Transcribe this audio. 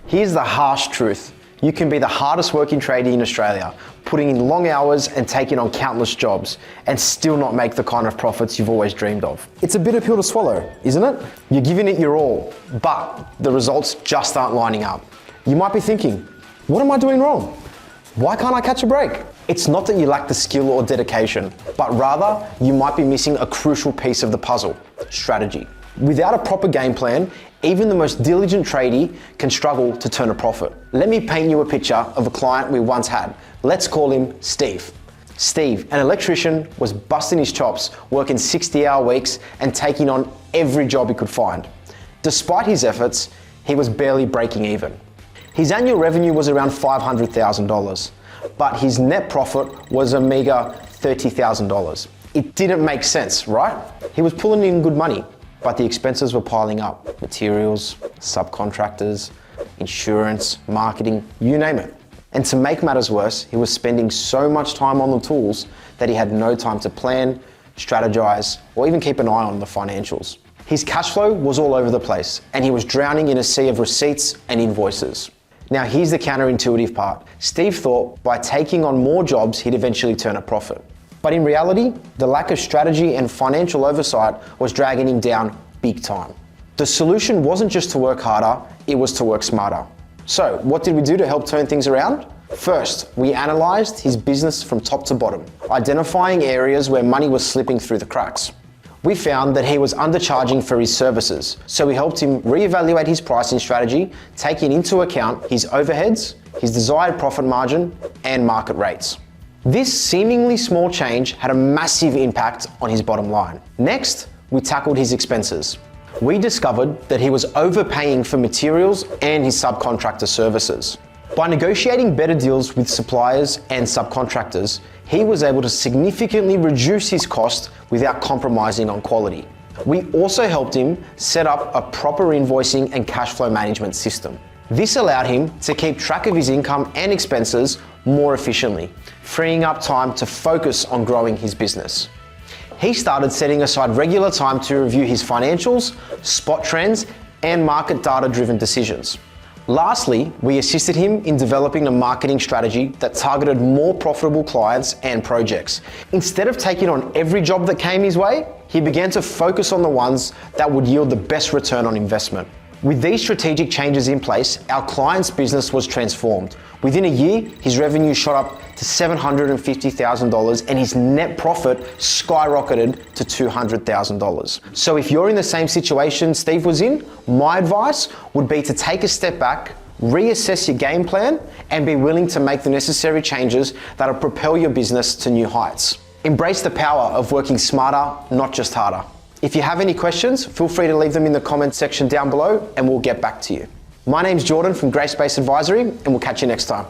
Here's the harsh truth. You can be the hardest working tradie in Australia, putting in long hours and taking on countless jobs, and still not make the kind of profits you've always dreamed of. It's a bitter pill to swallow, isn't it? You're giving it your all, but the results just aren't lining up. You might be thinking, what am I doing wrong? Why can't I catch a break? It's not that you lack the skill or dedication, but rather you might be missing a crucial piece of the puzzle: strategy. Without a proper game plan, even the most diligent tradie can struggle to turn a profit. Let me paint you a picture of a client we once had. Let's call him Steve. Steve, an electrician, was busting his chops, working 60-hour weeks and taking on every job he could find. Despite his efforts, he was barely breaking even. His annual revenue was around $500,000, but his net profit was a meager $30,000. It didn't make sense, right? He was pulling in good money, but the expenses were piling up. Materials, subcontractors, insurance, marketing, you name it. And to make matters worse, he was spending so much time on the tools that he had no time to plan, strategize, or even keep an eye on the financials. His cash flow was all over the place, and he was drowning in a sea of receipts and invoices. Now here's the counterintuitive part. Steve thought by taking on more jobs, he'd eventually turn a profit. But in reality, the lack of strategy and financial oversight was dragging him down big time. The solution wasn't just to work harder, it was to work smarter. So what did we do to help turn things around? First, we analyzed his business from top to bottom, identifying areas where money was slipping through the cracks. We found that he was undercharging for his services, so we helped him reevaluate his pricing strategy, taking into account his overheads, his desired profit margin, and market rates. This seemingly small change had a massive impact on his bottom line. Next, we tackled his expenses. We discovered that he was overpaying for materials and his subcontractor services. By negotiating better deals with suppliers and subcontractors, he was able to significantly reduce his cost without compromising on quality. We also helped him set up a proper invoicing and cash flow management system. This allowed him to keep track of his income and expenses more efficiently, freeing up time to focus on growing his business. He started setting aside regular time to review his financials, spot trends, and market data-driven decisions. Lastly, we assisted him in developing a marketing strategy that targeted more profitable clients and projects. Instead of taking on every job that came his way, he began to focus on the ones that would yield the best return on investment. With these strategic changes in place, our client's business was transformed. Within a year, his revenue shot up to $750,000 and his net profit skyrocketed to $200,000. So if you're in the same situation Steve was in, my advice would be to take a step back, reassess your game plan, and be willing to make the necessary changes that'll propel your business to new heights. Embrace the power of working smarter, not just harder. If you have any questions, feel free to leave them in the comment section down below and we'll get back to you. My name's Jordan from Grey Space Advisory and we'll catch you next time.